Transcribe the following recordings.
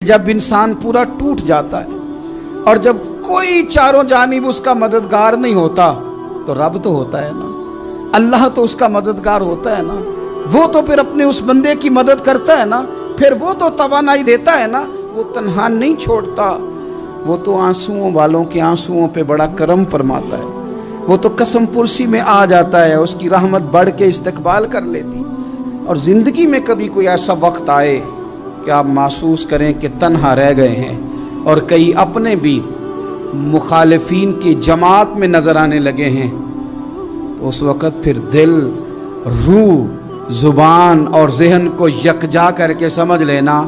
جب انسان پورا ٹوٹ جاتا ہے اور جب کوئی چاروں جانب اس کا مددگار نہیں ہوتا تو رب تو ہوتا ہے نا، اللہ تو اس کا مددگار ہوتا ہے نا، وہ تو پھر اپنے اس بندے کی مدد کرتا ہے نا، پھر وہ تو توانائی دیتا ہے نا، وہ تنہا نہیں چھوڑتا، وہ تو آنسوؤں والوں کے آنسوؤں پہ بڑا کرم فرماتا ہے، وہ تو قسم پرسی میں آ جاتا ہے، اس کی رحمت بڑھ کے استقبال کر لیتی۔ اور زندگی میں کبھی کوئی ایسا وقت آئے کہ آپ محسوس کریں کہ تنہا رہ گئے ہیں اور کئی اپنے بھی مخالفین کی جماعت میں نظر آنے لگے ہیں، تو اس وقت پھر دل، روح، زبان اور ذہن کو یکجا کر کے سمجھ لینا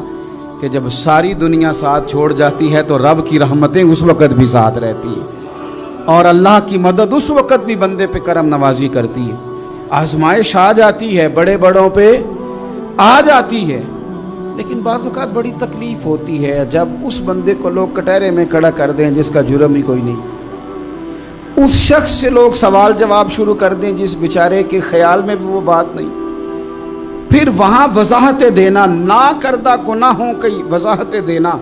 کہ جب ساری دنیا ساتھ چھوڑ جاتی ہے تو رب کی رحمتیں اس وقت بھی ساتھ رہتی ہیں اور اللہ کی مدد اس وقت بھی بندے پہ کرم نوازی کرتی ہے۔ آزمائش آ جاتی ہے، بڑے بڑوں پہ آ جاتی ہے، لیکن بعض اوقات بڑی تکلیف ہوتی ہے جب اس بندے کو لوگ کٹہرے میں کھڑا کر دیں جس کا جرم ہی کوئی نہیں، اس شخص سے لوگ سوال جواب شروع کر دیں جس بیچارے کے خیال میں بھی وہ بات نہیں، پھر وہاں وضاحتیں دینا، نہ کردہ گناہوں کی وضاحتیں دینا،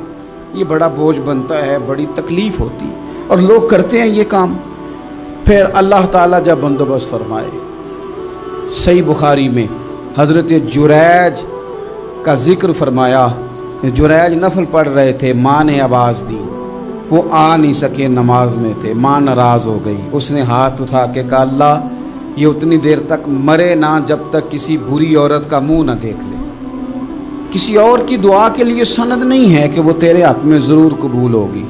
یہ بڑا بوجھ بنتا ہے، بڑی تکلیف ہوتی اور لوگ کرتے ہیں یہ کام۔ پھر اللہ تعالیٰ جب بندوبست فرمائے، صحیح بخاری میں حضرت جریج کا ذکر فرمایا، جریج نفل پڑھ رہے تھے، ماں نے آواز دی، وہ آ نہیں سکے، نماز میں تھے، ماں ناراض ہو گئی، اس نے ہاتھ اٹھا کے کہا اللہ یہ اتنی دیر تک مرے نہ جب تک کسی بری عورت کا منہ نہ دیکھ لے۔ کسی اور کی دعا کے لیے سند نہیں ہے کہ وہ تیرے حق میں ضرور قبول ہوگی،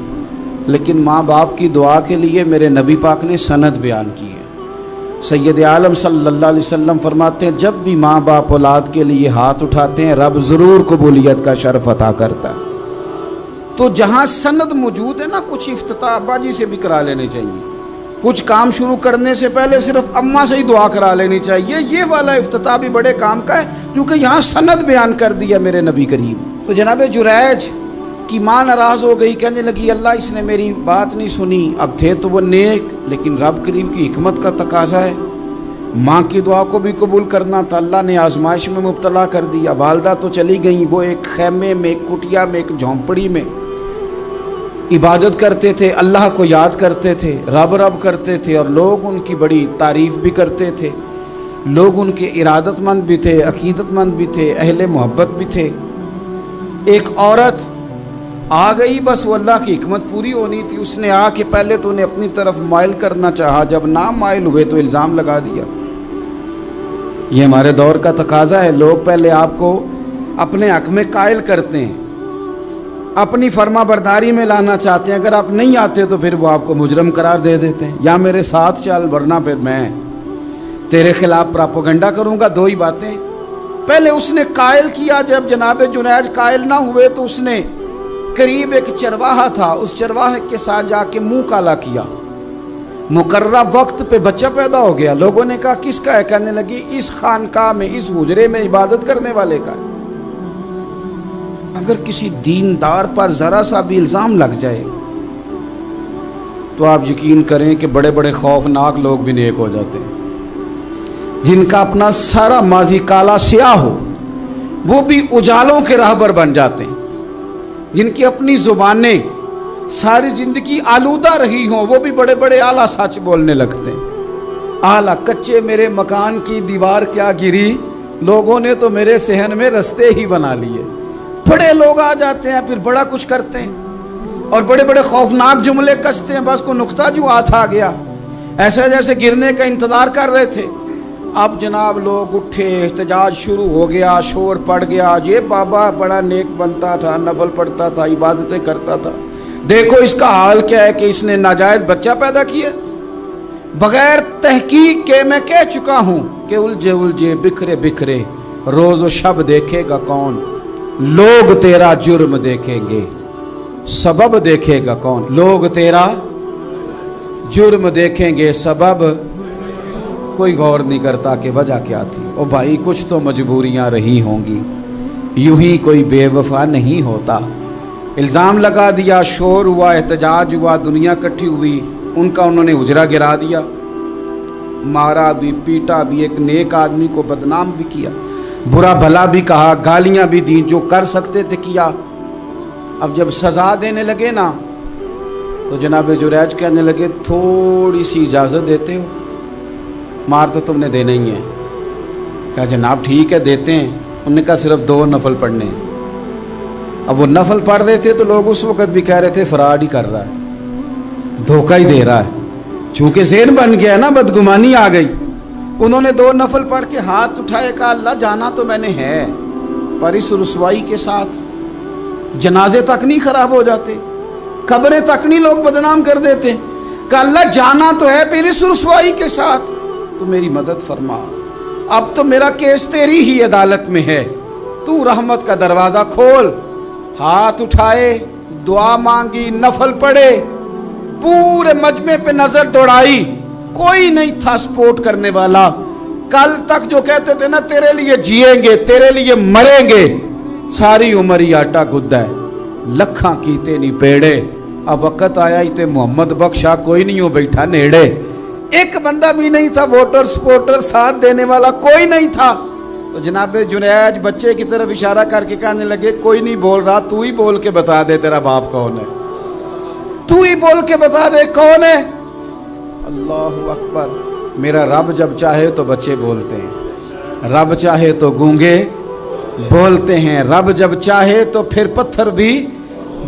لیکن ماں باپ کی دعا کے لیے میرے نبی پاک نے سند بیان کی ہے۔ سید عالم صلی اللہ علیہ وسلم فرماتے ہیں جب بھی ماں باپ اولاد کے لیے ہاتھ اٹھاتے ہیں رب ضرور قبولیت کا شرف عطا کرتا ہے۔ تو جہاں سند موجود ہے نا، کچھ افتتاح ابا جی سے بھی کرا لینے چاہیے، کچھ کام شروع کرنے سے پہلے صرف اماں سے ہی دعا کرا لینی چاہیے، یہ والا افتتاح بھی بڑے کام کا ہے کیونکہ یہاں سند بیان کر دیا میرے نبی کریم۔ تو جناب جریج کی ماں ناراض ہو گئی، کہنے لگی اللہ اس نے میری بات نہیں سنی، اب تھے تو وہ نیک لیکن رب کریم کی حکمت کا تقاضا ہے، ماں کی دعا کو بھی قبول کرنا تھا، اللہ نے آزمائش میں مبتلا کر دیا۔ والدہ تو چلی گئیں، وہ ایک خیمے میں، ایک کٹیا میں، ایک جھونپڑی میں عبادت کرتے تھے، اللہ کو یاد کرتے تھے، رب رب کرتے تھے، اور لوگ ان کی بڑی تعریف بھی کرتے تھے، لوگ ان کے ارادت مند بھی تھے، عقیدت مند بھی تھے، اہل محبت بھی تھے۔ ایک عورت آ گئی، بس وہ اللہ کی حکمت پوری ہونی تھی، اس نے آ کے پہلے تو انہیں اپنی طرف مائل کرنا چاہا، جب نہ مائل ہوئے تو الزام لگا دیا۔ یہ ہمارے دور کا تقاضا ہے، لوگ پہلے آپ کو اپنے حق میں قائل کرتے ہیں، اپنی فرما برداری میں لانا چاہتے ہیں، اگر آپ نہیں آتے تو پھر وہ آپ کو مجرم قرار دے دیتے ہیں، یا میرے ساتھ چل ورنہ پھر میں تیرے خلاف پراپوگنڈا کروں گا۔ دو ہی باتیں، پہلے اس نے قائل کیا، جب جناب جنید قائل نہ ہوئے تو اس نے قریب ایک چرواہا تھا، اس چرواہے کے ساتھ جا کے منہ کالا کیا، مقررہ وقت پہ بچہ پیدا ہو گیا۔ لوگوں نے کہا کس کا ہے؟ کہنے لگی اس خانقاہ میں، اس حجرے میں عبادت کرنے والے کا ہے۔ اگر کسی دیندار پر ذرا سا بھی الزام لگ جائے تو آپ یقین کریں کہ بڑے بڑے خوفناک لوگ بھی نیک ہو جاتے ہیں، جن کا اپنا سارا ماضی کالا سیاہ ہو وہ بھی اجالوں کے راہبر بن جاتے ہیں، جن کی اپنی زبانیں ساری زندگی آلودہ رہی ہوں وہ بھی بڑے بڑے اعلیٰ سچ بولنے لگتے ہیں۔ اعلیٰ کچے میرے مکان کی دیوار کیا گری، لوگوں نے تو میرے صحن میں رستے ہی بنا لیے۔ بڑے لوگ آ جاتے ہیں، پھر بڑا کچھ کرتے ہیں اور بڑے بڑے خوفناک جملے کستے ہیں، بس کو نقطہ جو ہاتھ آ گیا ایسے جیسے گرنے کا انتظار کر رہے تھے۔ اب جناب لوگ اٹھے، احتجاج شروع ہو گیا، شور پڑ گیا، یہ بابا بڑا نیک بنتا تھا، نفل پڑھتا تھا، عبادتیں کرتا تھا، دیکھو اس کا حال کیا ہے کہ اس نے ناجائز بچہ پیدا کیا۔ بغیر تحقیق کے میں کہہ چکا ہوں کہ الجھے الجھے بکھرے بکھرے روز و شب دیکھے گا کون، لوگ تیرا جرم دیکھیں گے، سبب دیکھے گا کون، لوگ تیرا جرم دیکھیں گے، سبب کوئی غور نہیں کرتا کہ وجہ کیا تھی۔ او بھائی کچھ تو مجبوریاں رہی ہوں گی، یوں ہی کوئی بے وفا نہیں ہوتا۔ الزام لگا دیا، شور ہوا، احتجاج ہوا، دنیا کٹھی ہوئی، ان کا انہوں نے حجرہ گرا دیا، مارا بھی، پیٹا بھی، ایک نیک آدمی کو بدنام بھی کیا، برا بھلا بھی کہا، گالیاں بھی دیں، جو کر سکتے تھے کیا۔ اب جب سزا دینے لگے نا تو جناب جریج کہنے لگے تھوڑی سی اجازت دیتے ہو، مار تو تم نے دینا ہی ہے۔ کہا جناب ٹھیک ہے دیتے ہیں۔ انہوں نے کہا صرف 2 نفل پڑھنے ہیں۔ اب وہ نفل پڑھ رہے تھے تو لوگ اس وقت بھی کہہ رہے تھے فراڈ ہی کر رہا ہے، دھوکہ ہی دے رہا ہے، چونکہ ذہن بن گیا نا، بدگمانی آ گئی۔ انہوں نے 2 نفل پڑھ کے ہاتھ اٹھائے، کہا اللہ جانا تو میں نے ہے، پر اس رسوائی کے ساتھ جنازے تک نہیں خراب ہو جاتے، قبریں تک نہیں لوگ بدنام کر دیتے۔ کہا اللہ جانا تو ہے، پھر اس رسوائی کے ساتھ تو میری مدد فرما، اب تو میرا کیس تیری ہی عدالت میں ہے، تو رحمت کا دروازہ کھول۔ ہاتھ اٹھائے، دعا مانگی، نفل پڑھے، پورے مجمع پہ نظر دوڑائی، کوئی نہیں تھا سپورٹ کرنے والا۔ کل تک جو کہتے تھے نا تیرے لیے جیئیں گے، تیرے لیے مریں گے، ساری عمر ہی آٹا گدہ ہے، لکھاں کیتے نہیں پیڑے، اب وقت آیا ہی تے محمد بخشا کوئی نہیں ہو بیٹھا نیڑے۔ ایک بندہ بھی نہیں تھا، ووٹر سپورٹر ساتھ دینے والا کوئی نہیں تھا۔ تو جناب جنیج بچے کی طرف اشارہ کر کے کہنے لگے کوئی نہیں بول رہا، تو ہی بول کے بتا دے تیرا باپ کون ہے، تو ہی بول کے بتا دے کون ہے۔ اللہ اکبر۔ میرا رب جب چاہے تو بچے بولتے ہیں، رب چاہے تو گونگے بولتے ہیں، رب جب چاہے تو پھر پتھر بھی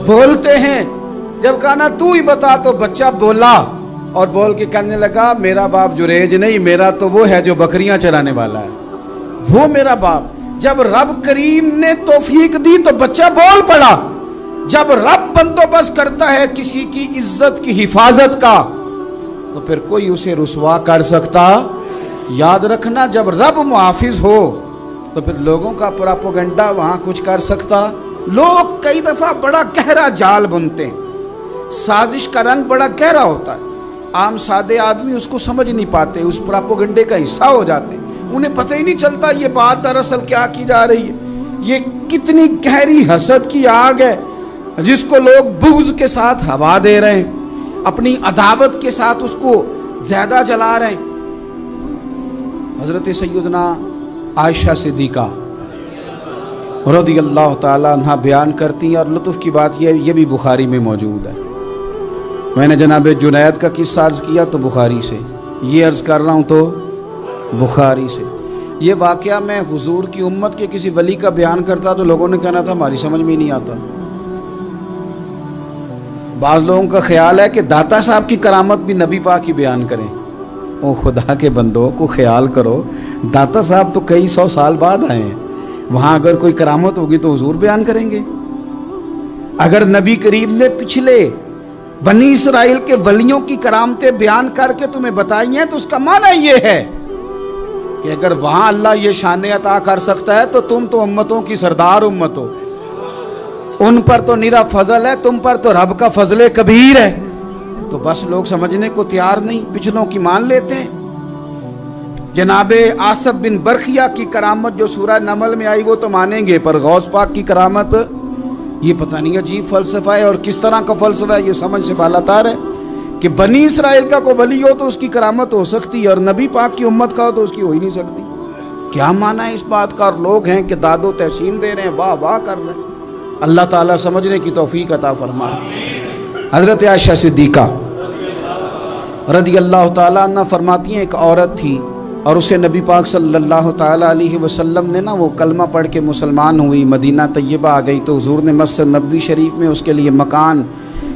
بولتے ہیں۔ جب کہا نا تو ہی بتا تو بچہ بولا، اور بول کے کہنے لگا میرا باپ جریج نہیں، میرا تو وہ ہے جو بکریاں چرانے والا ہے، وہ میرا باپ۔ جب رب کریم نے توفیق دی تو بچہ بول پڑا۔ جب رب بندوبست کرتا ہے کسی کی عزت کی حفاظت کا تو پھر کوئی اسے رسوا کر سکتا۔ یاد رکھنا جب رب محافظ ہو تو پھر لوگوں کا پراپوگنڈا وہاں کچھ کر سکتا۔ لوگ کئی دفعہ بڑا گہرا جال بنتے ہیں، سازش کا رنگ بڑا گہرا ہوتا ہے، عام سادے آدمی اس کو سمجھ نہیں پاتے، اس پراپوگنڈے کا حصہ ہو جاتے ہیں، انہیں پتہ ہی نہیں چلتا یہ بات دراصل کیا کی جا رہی ہے۔ یہ کتنی گہری حسد کی آگ ہے جس کو لوگ بغض کے ساتھ ہوا دے رہے ہیں، اپنی عداوت کے ساتھ اس کو زیادہ جلا رہے ہیں۔ حضرت سیدنا عائشہ صدیقہ رضی اللہ تعالیٰ عنہ بیان کرتی ہیں، اور لطف کی بات یہ بھی بخاری میں موجود ہے۔ میں نے جناب جنید کا قصہ عرض کیا تو بخاری سے، یہ عرض کر رہا ہوں تو بخاری سے۔ یہ واقعہ میں حضور کی امت کے کسی ولی کا بیان کرتا تو لوگوں نے کہنا تھا ہماری سمجھ میں ہی نہیں آتا۔ بعض لوگوں کا خیال ہے کہ داتا صاحب کی کرامت بھی نبی پاک ہی بیان کریں۔ او خدا کے بندوں کو خیال کرو، داتا صاحب تو کئی 100 سال بعد آئے ہیں، وہاں اگر کوئی کرامت ہوگی تو حضور بیان کریں گے۔ اگر نبی کریم نے پچھلے بنی اسرائیل کے ولیوں کی کرامتیں بیان کر کے تمہیں بتائی ہیں تو اس کا معنی یہ ہے کہ اگر وہاں اللہ یہ شان عطا کر سکتا ہے تو تم تو امتوں کی سردار امت ہو، ان پر تو نیرا فضل ہے، تم پر تو رب کا فضل کبیر ہے۔ تو بس لوگ سمجھنے کو تیار نہیں، پچھلوں کی مان لیتے ہیں۔ جناب آصف بن برخیہ کی کرامت جو سورہ نمل میں آئی وہ تو مانیں گے، پر غوث پاک کی کرامت یہ پتہ نہیں عجیب فلسفہ ہے، اور کس طرح کا فلسفہ ہے یہ سمجھ سے بالا تار ہے کہ بنی اسرائیل کا کوئی ولی ہو تو اس کی کرامت ہو سکتی ہے، اور نبی پاک کی امت کا ہو تو اس کی ہو ہی نہیں سکتی۔ کیا معنی ہے اس بات کا؟ اور لوگ ہیں کہ داد و تحسین دے رہے ہیں، واہ واہ کر رہے ہیں۔ اللہ تعالیٰ سمجھنے کی توفیق عطا فرمائے۔ حضرت عائشہ صدیقہ رضی اللہ تعالیٰ عنہ فرماتی ہیں ایک عورت تھی اور اسے نبی پاک صلی اللہ تعالیٰ علیہ وسلم نے وہ کلمہ پڑھ کے مسلمان ہوئی، مدینہ طیبہ آ گئی تو حضور نے مسجد نبوی شریف میں اس کے لیے مکان،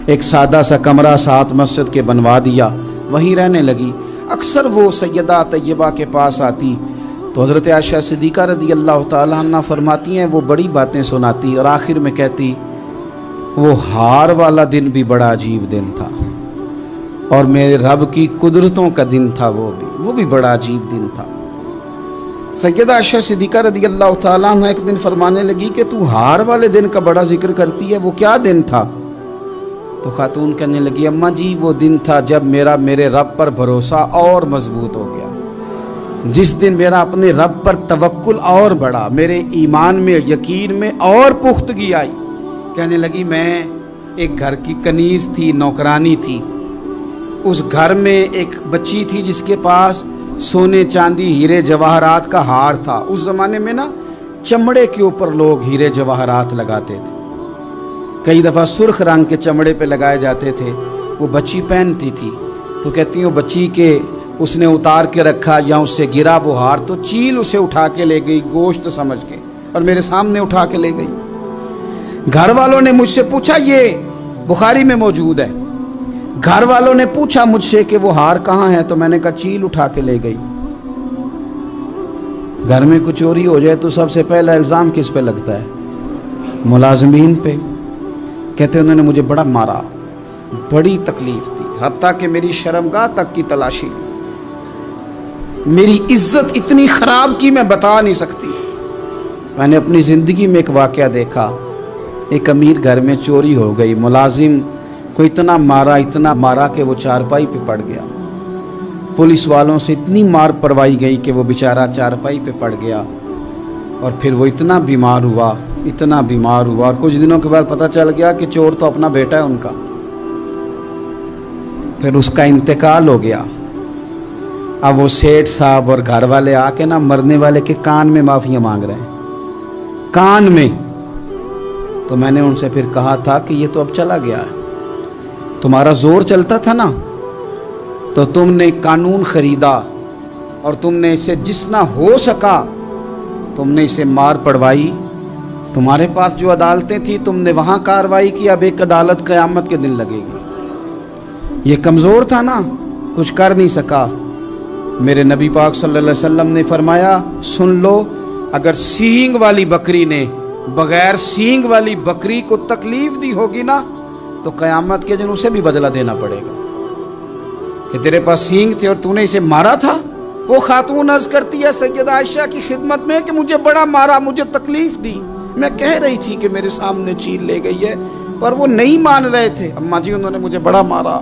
ایک سادہ سا کمرہ ساتھ مسجد کے بنوا دیا، وہیں رہنے لگی۔ اکثر وہ سیدہ طیبہ کے پاس آتی تو حضرت عائشہ صدیقہ رضی اللہ تعالیٰ عنہ فرماتی ہیں وہ بڑی باتیں سناتی اور آخر میں کہتی وہ ہار والا دن بھی بڑا عجیب دن تھا، اور میرے رب کی قدرتوں کا دن تھا، وہ بھی بڑا عجیب دن تھا۔ سیدہ عائشہ صدیقہ رضی اللہ تعالیٰ عنہ ایک دن فرمانے لگی کہ تو ہار والے دن کا بڑا ذکر کرتی ہے، وہ کیا دن تھا؟ تو خاتون کہنے لگی اماں جی وہ دن تھا جب میرے رب پر بھروسہ اور مضبوط ہو گیا، جس دن میرا اپنے رب پر توکل اور بڑھا، میرے ایمان میں یقین میں اور پختگی آئی۔ کہنے لگی میں ایک گھر کی کنیز تھی، نوکرانی تھی، اس گھر میں ایک بچی تھی جس کے پاس سونے چاندی ہیرے جواہرات کا ہار تھا۔ اس زمانے میں چمڑے کے اوپر لوگ ہیرے جواہرات لگاتے تھے۔ کئی دفعہ سرخ رنگ کے چمڑے پہ لگائے جاتے تھے، وہ بچی پہنتی تھی، تو کہتی ہیں بچی کے اس نے اتار کے رکھا یا اس سے گرا وہ ہار، تو چیل اسے اٹھا کے لے گئی گوشت سمجھ کے، اور میرے سامنے اٹھا کے لے گئی۔ گھر والوں نے مجھ سے پوچھا، یہ بخاری میں موجود ہے، گھر والوں نے پوچھا مجھ سے کہ وہ ہار کہاں ہے، تو میں نے کہا چیل اٹھا کے لے گئی۔ گھر میں کچھ چوری ہو جائے تو سب سے پہلا الزام کس پہ لگتا ہے؟ ملازمین پہ۔ کہتے انہوں نے مجھے بڑا مارا، بڑی تکلیف تھی، حتیٰ کہ میری شرمگاہ تک کی تلاشی، میری عزت اتنی خراب کی میں بتا نہیں سکتی۔ میں نے اپنی زندگی میں ایک واقعہ دیکھا، ایک امیر گھر میں چوری ہو گئی، ملازم کو اتنا مارا کہ وہ چارپائی پہ پڑ گیا، پولیس والوں سے اتنی مار پروائی گئی کہ وہ بیچارہ چارپائی پہ پڑ گیا، اور پھر وہ اتنا بیمار ہوا، اور کچھ دنوں کے بعد پتہ چل گیا کہ چور تو اپنا بیٹا ہے ان کا۔ پھر اس کا انتقال ہو گیا۔ اب وہ سیٹھ صاحب اور گھر والے آ کے نا مرنے والے کے کان میں معافیاں مانگ رہے ہیں، کان میں۔ تو میں نے ان سے پھر کہا تھا کہ یہ تو اب چلا گیا ہے، تمہارا زور چلتا تھا نا، تو تم نے قانون خریدا اور تم نے اسے جتنا ہو سکا تم نے اسے مار پڑوائی، تمہارے پاس جو عدالتیں تھیں تم نے وہاں کارروائی کی، اب ایک عدالت قیامت کے دن لگے گی۔ یہ کمزور تھا نا، کچھ کر نہیں سکا۔ میرے نبی پاک صلی اللہ علیہ وسلم نے فرمایا، سن لو، اگر سینگ والی بکری نے بغیر سینگ والی بکری کو تکلیف دی ہوگی نا تو قیامت کے دن اسے بھی بدلہ دینا پڑے گا، کہ تیرے پاس سینگ تھے اور تو نے اسے مارا تھا۔ وہ خاتون عرض کرتی ہے سیدہ عائشہ کی خدمت میں کہ مجھے بڑا مارا، مجھے تکلیف دی، میں کہہ رہی تھی کہ میرے سامنے چیل لے گئی ہے، پر وہ نہیں مان رہے تھے، اماں جی انہوں نے مجھے بڑا مارا۔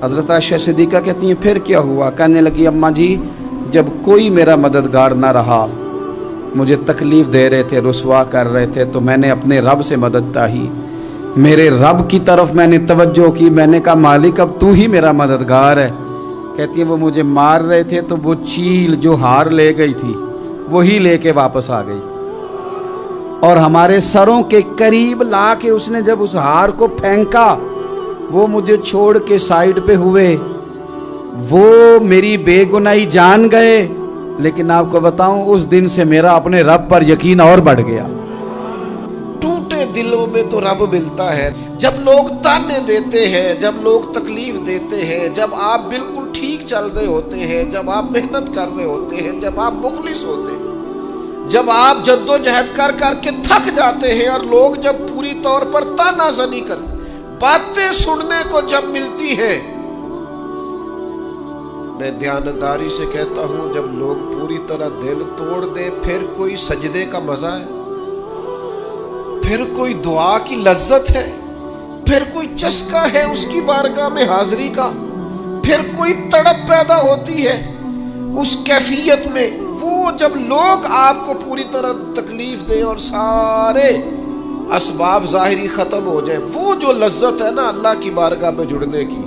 حضرت عائشہ صدیقہ کہتی ہیں پھر کیا ہوا؟ کہنے لگی اماں جی جب کوئی میرا مددگار نہ رہا، مجھے تکلیف دے رہے تھے، رسوا کر رہے تھے، تو میں نے اپنے رب سے مدد چاہی، میرے رب کی طرف میں نے توجہ کی، میں نے کہا مالک اب تو ہی میرا مددگار ہے۔ کہتی ہے وہ مجھے مار رہے تھے تو وہ چیل جو ہار لے گئی تھی وہی لے کے واپس آ گئی، اور ہمارے سروں کے قریب لا کے اس نے جب اس ہار کو پھینکا، وہ مجھے چھوڑ کے سائیڈ پہ ہوئے، وہ میری بے گناہی جان گئے، لیکن آپ کو بتاؤں اس دن سے میرا اپنے رب پر یقین اور بڑھ گیا۔ ٹوٹے دلوں میں تو رب ملتا ہے، جب لوگ تانے دیتے ہیں، جب لوگ تکلیف دیتے ہیں، جب آپ بالکل ٹھیک چل رہے ہوتے ہیں، جب آپ محنت کر رہے ہوتے ہیں، جب آپ مخلص ہوتے ہیں، جب آپ جد و جہد کر کر کے تھک جاتے ہیں، اور لوگ جب پوری طور پر تانا زنی کرتے، باتیں سننے کو جب ملتی ہیں، میں دیانتداری سے کہتا ہوں جب لوگ پوری طرح دل توڑ دیں، پھر کوئی سجدے کا مزہ ہے، پھر کوئی دعا کی لذت ہے، پھر کوئی چسکا ہے اس کی بارگاہ میں حاضری کا، پھر کوئی تڑپ پیدا ہوتی ہے اس کیفیت میں۔ وہ جب لوگ آپ کو پوری طرح تکلیف دیں اور سارے اسباب ظاہری ختم ہو جائیں، وہ جو لذت ہے نا اللہ کی بارگاہ میں جڑنے کی،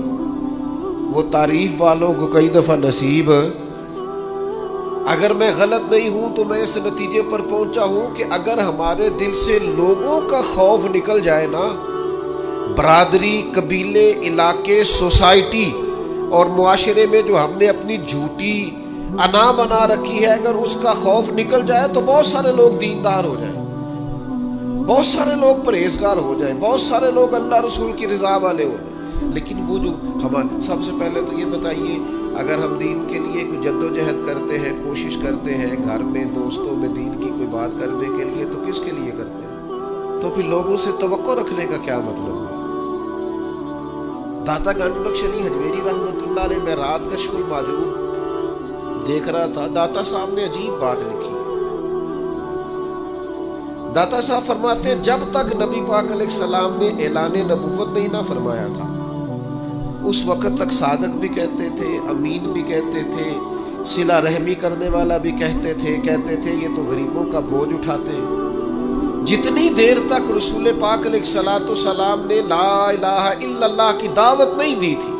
وہ تعریف والوں کو کئی دفعہ نصیب۔ اگر میں غلط نہیں ہوں تو میں اس نتیجے پر پہنچا ہوں کہ اگر ہمارے دل سے لوگوں کا خوف نکل جائے نا، برادری، قبیلے، علاقے، سوسائٹی اور معاشرے میں جو ہم نے اپنی جھوٹی انا بنا رکھی ہے، اگر اس کا خوف نکل جائے تو بہت سارے لوگ دیندار ہو جائیں، بہت سارے لوگ پرہیزگار ہو جائیں، بہت سارے لوگ اللہ رسول کی رضا والے ہو جائیں۔ لیکن وہ جو ہمارے، سب سے پہلے تو یہ بتائیے، اگر ہم دین کے لیے کوئی جد و جہد کرتے ہیں، کوشش کرتے ہیں گھر میں دوستوں میں دین کی کوئی بات کرنے کے لیے، تو کس کے لیے کرتے ہیں؟ تو پھر لوگوں سے توقع رکھنے کا کیا مطلب ہے؟ داتا گنج بخش علی حجویری رحمۃ اللہ علیہ، میں رات کشف المحجوب دیکھ رہا تھا، داتا صاحب نے عجیب بات لکھی ہے۔ داتا صاحب فرماتے ہیں جب تک نبی پاک علیہ السلام نے اعلان نبوت نہیں نہ فرمایا تھا، اس وقت تک صادق بھی کہتے تھے، امین بھی کہتے تھے، صلہ رحمی کرنے والا بھی کہتے تھے یہ تو غریبوں کا بوجھ اٹھاتے ہیں۔ جتنی دیر تک رسول پاک علیہ السلام نے لا الہ الا اللہ کی دعوت نہیں دی تھی،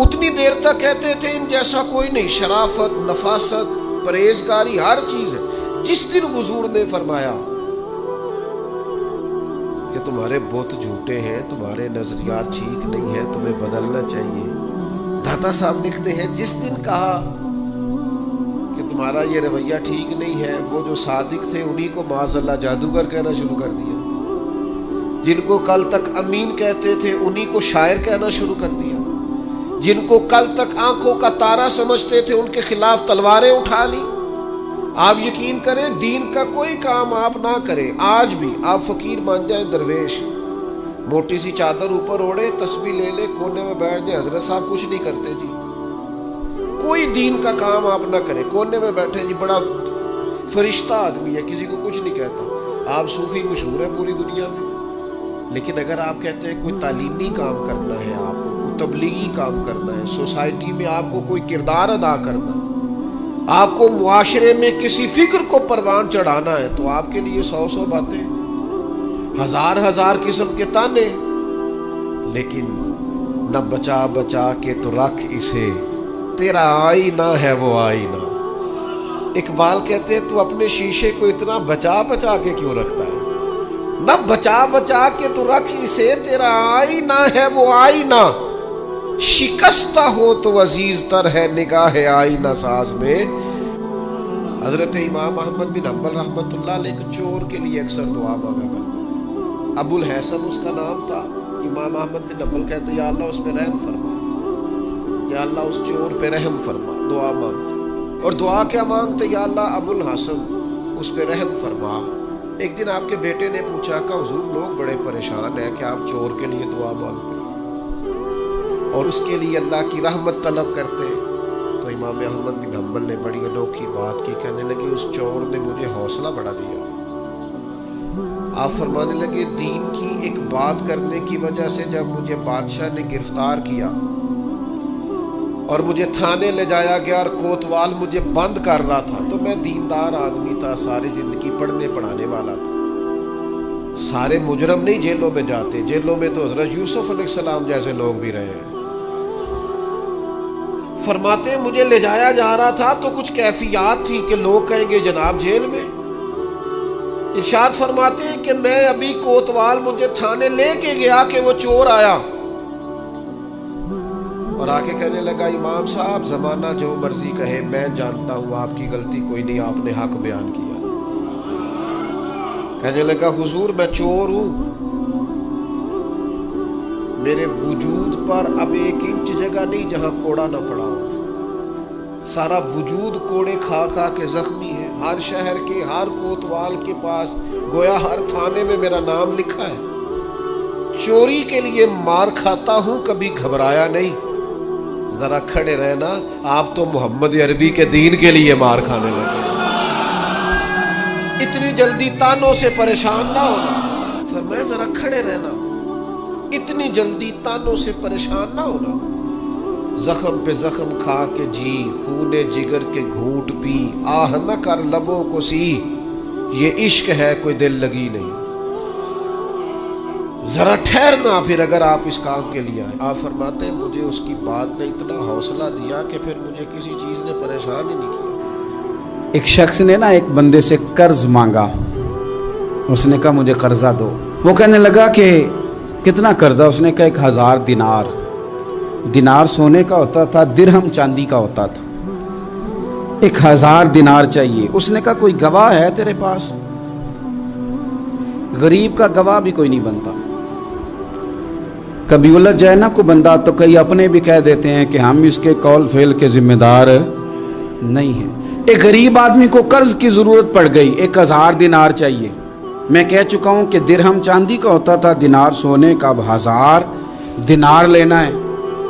اتنی دیر تک کہتے تھے ان جیسا کوئی نہیں، شرافت، نفاست، پرہیزگاری ہر چیز ہے۔ جس دن حضور نے فرمایا کہ تمہارے بت جھوٹے ہیں، تمہارے نظریات ٹھیک نہیں ہیں، تمہیں بدلنا چاہیے. داتا صاحب لکھتے ہیں جس دن کہا کہ تمہارا یہ رویہ ٹھیک نہیں ہے، وہ جو صادق تھے انہی کو معاذ اللہ جادوگر کہنا شروع کر دیا. جن کو کل تک امین کہتے تھے انہی کو شاعر کہنا شروع کر دیا. جن کو کل تک آنکھوں کا تارا سمجھتے تھے ان کے خلاف تلواریں اٹھا لی. آپ یقین کریں دین کا کوئی کام آپ نہ کریں، آج بھی آپ فقیر بن جائیں درویش، موٹی سی چادر اوپر اوڑے، تسبیح لے لے، کونے میں بیٹھ جائیں، حضرت صاحب کچھ نہیں کرتے جی. کوئی دین کا کام آپ نہ کریں، کونے میں بیٹھے جی، بڑا فرشتہ آدمی ہے، کسی کو کچھ نہیں کہتا. آپ صوفی مشہور ہے پوری دنیا میں، لیکن اگر آپ کہتے ہیں کوئی تعلیمی کام کرنا ہے، آپ کو کوئی تبلیغی کام کرنا ہے، سوسائٹی میں آپ کو کوئی کردار ادا کرنا ہے، آپ کو معاشرے میں کسی فکر کو پروان چڑھانا ہے، تو آپ کے لیے 100 باتیں، ہزار قسم کے تانے. لیکن نہ بچا بچا کے تو رکھ اسے، تیرا آئینہ ہے وہ آئینہ. اقبال کہتے ہیں تو اپنے شیشے کو اتنا بچا بچا کے کیوں رکھتا ہے؟ نہ بچا بچا کے تو رکھ اسے، تیرا آئینہ ہے وہ آئینہ. شکستہ ہو تو عزیز تر ہے نگاہ آئینہ ساز میں. حضرت امام احمد بن حنبل رحمۃ اللہ علیہ ایک چور کے لیے اکثر دعا مانگا کرتے تھے. ابو الحسن اس کا نام تھا. امام احمد بن حنبل کہتے یا اللہ اس پہ رحم فرما، یا اللہ اس چور پہ رحم فرما. دعا مانگتے اور دعا کیا مانگتے؟ یا اللہ ابو الحسن اس پہ رحم فرما. ایک دن آپ کے بیٹے نے پوچھا کہ حضور لوگ بڑے پریشان ہیں کہ آپ چور کے لیے دعا مانگتے اور اس کے لیے اللہ کی رحمت طلب کرتے ہیں. تو امام احمد بن حنبل نے بڑی انوکھی بات کی، کہنے لگے اس چور نے مجھے حوصلہ بڑھا دیا. آپ فرمانے لگے دین کی ایک بات کرنے کی وجہ سے جب مجھے بادشاہ نے گرفتار کیا اور مجھے تھانے لے جایا گیا اور کوتوال مجھے بند کر رہا تھا، تو میں دیندار آدمی تھا، ساری زندگی پڑھنے پڑھانے والا تھا. سارے مجرم نہیں جیلوں میں جاتے، جیلوں میں تو حضرت یوسف علیہ السلام جیسے لوگ بھی رہے ہیں. فرماتے ہیں مجھے لے جایا جا رہا تھا تو کچھ کیفیات تھی کہ لوگ کہیں گے جناب جیل میں. ارشاد فرماتے ہیں کہ میں ابھی کوتوال مجھے تھانے لے کے گیا کہ وہ چور آیا اور آ کے کہنے لگا امام صاحب زمانہ جو مرضی کہے، میں جانتا ہوں آپ کی غلطی کوئی نہیں، آپ نے حق بیان کیا. کہنے لگا حضور میں چور ہوں، میرے وجود پر اب 1 انچ جگہ نہیں جہاں کوڑا نہ پڑا ہو. سارا وجود کوڑے کھا کھا کے زخمی ہے. ہر شہر کے ہر کوتوال کے پاس گویا ہر تھانے میں میرا نام لکھا ہے. چوری کے لیے مار کھاتا ہوں، کبھی گھبرایا نہیں. ذرا کھڑے رہنا، آپ تو محمد عربی کے دین کے لیے مار کھانے لگے. اتنی جلدی تانوں سے پریشان نہ ہونا. فرمایا ذرا کھڑے رہنا، اتنی جلدی تانوں سے پریشان نہ ہونا. زخم پہ زخم کھا کے جی، خون جگر کے گھونٹ پی، آہ نہ کر لبوں کو سی، یہ عشق ہے کوئی دل لگی نہیں. ذرا ٹھہرنا پھر اگر آپ اس کام کے لیے آئے. آپ فرماتے ہیں مجھے اس کی بات نے اتنا حوصلہ دیا کہ پھر مجھے کسی چیز نے پریشان ہی نہیں کیا. ایک شخص نے ایک بندے سے قرض مانگا. اس نے کہا مجھے قرضہ دو. وہ کہنے لگا کہ کتنا قرضہ؟ اس نے کہا 1000 دینار. دینار سونے کا ہوتا تھا، درہم چاندی کا ہوتا تھا. 1000 دینار چاہیے. اس نے کہا کوئی گواہ ہے تیرے پاس؟ غریب کا گواہ بھی کوئی نہیں بنتا. کبھی الجھ جائے نا کوئی بندہ تو کئی اپنے بھی کہہ دیتے ہیں کہ ہم اس کے قول فعل کے ذمہ دار نہیں ہیں. ایک غریب آدمی کو قرض کی ضرورت پڑ گئی، 1000 دینار چاہیے. میں کہہ چکا ہوں کہ درہم چاندی کا ہوتا تھا، دینار سونے کا. اب 1000 دینار لینا ہے.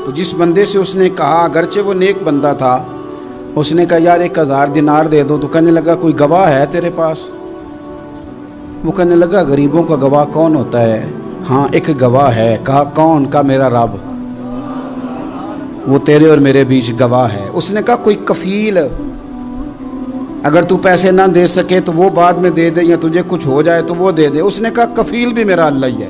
تو جس بندے سے اس نے کہا، اگرچہ وہ نیک بندہ تھا، اس نے کہا یار 1000 دینار دے دو. تو کہنے لگا کوئی گواہ ہے تیرے پاس؟ وہ کہنے لگا غریبوں کا گواہ کون ہوتا ہے؟ ہاں ایک گواہ ہے. کہا کون؟ کہا میرا رب، وہ تیرے اور میرے بیچ گواہ ہے. اس نے کہا کوئی کفیل، اگر تو پیسے نہ دے سکے تو وہ بعد میں دے دے، یا تجھے کچھ ہو جائے تو وہ دے دے. اس نے کہا کفیل بھی میرا اللہ ہی ہے.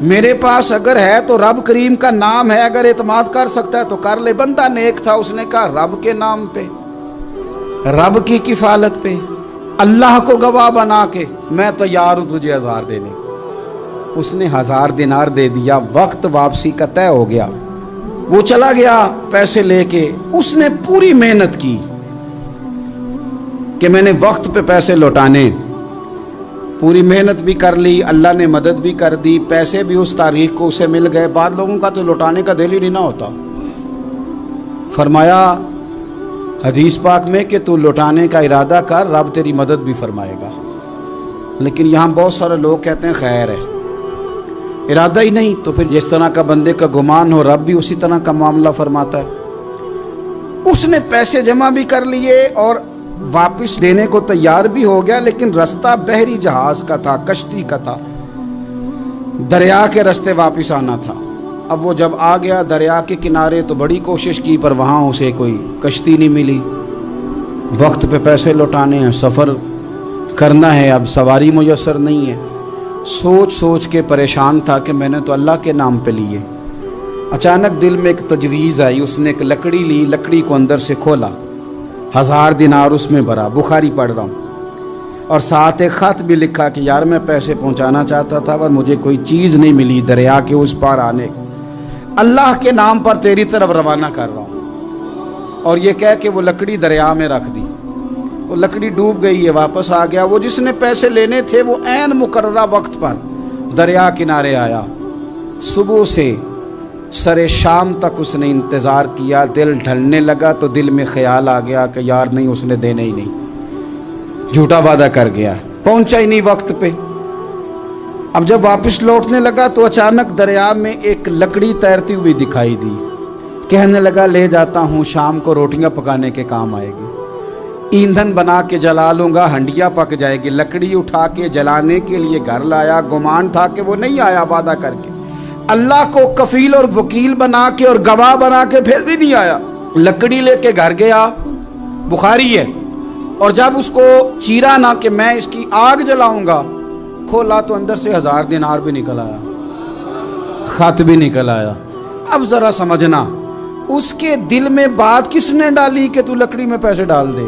میرے پاس اگر ہے تو رب کریم کا نام ہے، اگر اعتماد کر سکتا ہے تو کر لے. بندہ نیک تھا، اس نے کہا رب کے نام پہ، رب کی کفالت پہ، اللہ کو گواہ بنا کے میں تیار ہوں تجھے 1000 دینے کو. اس نے 1000 دینار دے دیا، وقت واپسی کا طے ہو گیا، وہ چلا گیا پیسے لے کے۔ اس نے پوری محنت کی کہ میں نے وقت پہ پیسے لوٹانے، پوری محنت بھی کر لی، اللہ نے مدد بھی کر دی، پیسے بھی اس تاریخ کو اسے مل گئے۔ بعض لوگوں کا تو لوٹانے کا دل ہی نہیں نہ ہوتا۔ فرمایا حدیث پاک میں کہ تو لوٹانے کا ارادہ کر، رب تیری مدد بھی فرمائے گا۔ لیکن یہاں بہت سارے لوگ کہتے ہیں خیر ہے، ارادہ ہی نہیں، تو پھر جس طرح کا بندے کا گمان ہو رب بھی اسی طرح کا معاملہ فرماتا ہے۔ اس نے پیسے جمع بھی کر لیے اور واپس دینے کو تیار بھی ہو گیا، لیکن رستہ بحری جہاز کا تھا، کشتی کا تھا، دریا کے رستے واپس آنا تھا۔ اب وہ جب آ گیا دریا کے کنارے تو بڑی کوشش کی، پر وہاں اسے کوئی کشتی نہیں ملی۔ وقت پہ پیسے لوٹانے ہیں، سفر کرنا ہے، اب سواری میسر نہیں ہے۔ سوچ سوچ کے پریشان تھا کہ میں نے تو اللہ کے نام پہ لیے۔ اچانک دل میں ایک تجویز آئی، اس نے ایک لکڑی لی، لکڑی کو اندر سے کھولا، 1000 دینار اس میں بھرا، بخاری پڑھ رہا ہوں، اور ساتھ ایک خط بھی لکھا کہ یار میں پیسے پہنچانا چاہتا تھا پر مجھے کوئی چیز نہیں ملی دریا کے اس پار آنے، اللہ کے نام پر تیری طرف روانہ کر رہا ہوں۔ اور یہ کہہ کہ وہ لکڑی دریا میں رکھ دی، وہ لکڑی ڈوب گئی ہے، واپس آ گیا۔ وہ جس نے پیسے لینے تھے وہ عین مقررہ وقت پر دریا کنارے آیا۔ صبح سے سر شام تک اس نے انتظار کیا، دل ڈھلنے لگا تو دل میں خیال آ گیا کہ یار نہیں، اس نے دینا ہی نہیں، جھوٹا وعدہ کر گیا، پہنچا ہی نہیں وقت پہ۔ اب جب واپس لوٹنے لگا تو اچانک دریا میں ایک لکڑی تیرتی ہوئی دکھائی دی، کہنے لگا لے جاتا ہوں، شام کو روٹیاں پکانے کے کام آئے گی، ایندھن بنا کے جلا لوں گا، ہنڈیا پک جائے گی۔ لکڑی اٹھا کے جلانے کے لیے گھر لایا، گمان تھا کہ وہ نہیں آیا وعدہ کر کے، اللہ کو کفیل اور وکیل بنا کے اور گواہ بنا کے پھر بھی نہیں آیا۔ لکڑی لے کے گھر گیا، بخاری ہے، اور جب اس کو چیرا نہ کہ میں اس کی آگ جلاؤں گا، کھولا تو اندر سے 1000 دینار بھی نکل آیا، خط بھی نکل آیا۔ اب ذرا سمجھنا، اس کے دل میں بات کس نے ڈالی کہ تو لکڑی میں پیسے ڈال دے؟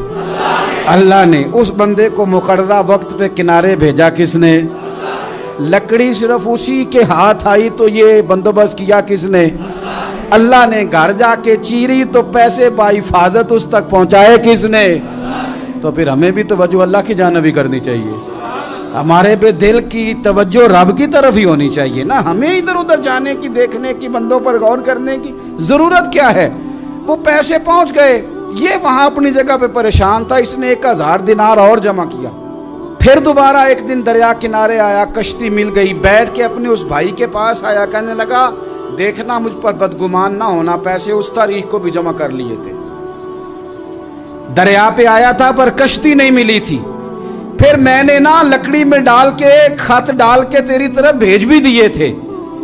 اللہ نے۔ اس بندے کو مقررہ وقت پہ کنارے بھیجا کس نے؟ لکڑی صرف اسی کے ہاتھ آئی تو یہ بندوبست کیا کس نے؟ اللہ نے۔ گھر جا کے چیری تو پیسے بحفاظت اس تک پہنچائے کس نے؟ تو پھر ہمیں بھی توجہ اللہ کی جانب ہی کرنی چاہیے، ہمارے پہ دل کی توجہ رب کی طرف ہی ہونی چاہیے نا، ہمیں ادھر ادھر جانے کی، دیکھنے کی، بندوں پر غور کرنے کی ضرورت کیا ہے؟ وہ پیسے پہنچ گئے، یہ وہاں اپنی جگہ پہ پریشان تھا، اس نے 1000 دینار اور جمع کیا۔ پھر دوبارہ ایک دن دریا کنارے آیا، کشتی مل گئی، بیٹھ کے اپنے اس بھائی کے پاس آیا، کہنے لگا دیکھنا مجھ پر بدگمان نہ ہونا، پیسے اس تاریخ کو بھی جمع کر لیے تھے، دریا پہ آیا تھا پر کشتی نہیں ملی تھی، پھر میں نے نا لکڑی میں ڈال کے خط ڈال کے تیری طرف بھیج بھی دیے تھے،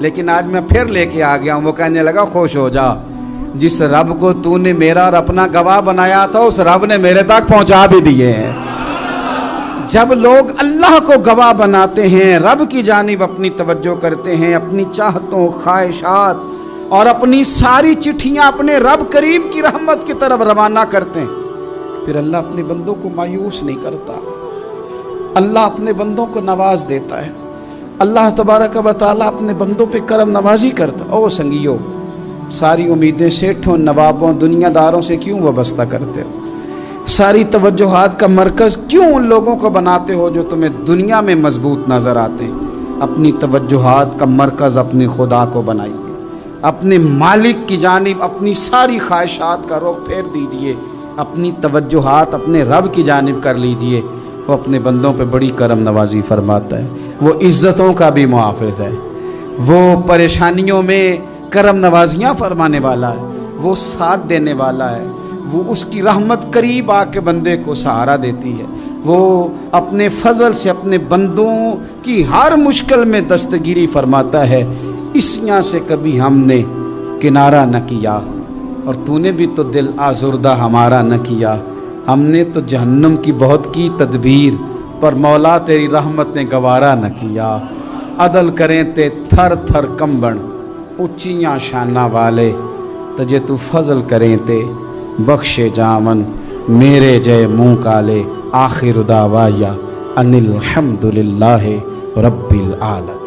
لیکن آج میں پھر لے کے آ گیا ہوں۔ وہ کہنے لگا خوش ہو جا، جس رب کو تو نے میرا اور اپنا گواہ بنایا تھا اس رب نے میرے تک پہنچا بھی دیے ہیں۔ جب لوگ اللہ کو گواہ بناتے ہیں، رب کی جانب اپنی توجہ کرتے ہیں، اپنی چاہتوں، خواہشات اور اپنی ساری چٹھیاں اپنے رب کریم کی رحمت کی طرف روانہ کرتے ہیں، پھر اللہ اپنے بندوں کو مایوس نہیں کرتا، اللہ اپنے بندوں کو نواز دیتا ہے، اللہ تبارک و تعالیٰ اپنے بندوں پہ کرم نوازی کرتا۔ او سنگیو، ساری امیدیں سیٹھوں، نوابوں، دنیا داروں سے کیوں وابستہ کرتے ہو؟ ساری توجہات کا مرکز کیوں ان لوگوں کو بناتے ہو جو تمہیں دنیا میں مضبوط نظر آتے ہیں؟ اپنی توجہات کا مرکز اپنے خدا کو بنائیے، اپنے مالک کی جانب اپنی ساری خواہشات کا رخ پھیر دیجئے، اپنی توجہات اپنے رب کی جانب کر لیجئے، وہ اپنے بندوں پہ بڑی کرم نوازی فرماتا ہے، وہ عزتوں کا بھی محافظ ہے، وہ پریشانیوں میں کرم نوازیاں فرمانے والا ہے، وہ ساتھ دینے والا ہے، وہ اس کی رحمت قریب آ کے بندے کو سہارا دیتی ہے، وہ اپنے فضل سے اپنے بندوں کی ہر مشکل میں دستگیری فرماتا ہے۔ اسیاں سے کبھی ہم نے کنارہ نہ کیا، اور تو نے بھی تو دل آزردہ ہمارا نہ کیا، ہم نے تو جہنم کی بہت کی تدبیر، پر مولا تیری رحمت نے گوارا نہ کیا۔ عدل کریں تے تھر تھر کمبن، اچیاں شانہ والے، تجھے تو فضل کریں تے بخشے جامن، میرے جے منہ کالے، آخر دعوایا ان الحمدللہ رب العالمین۔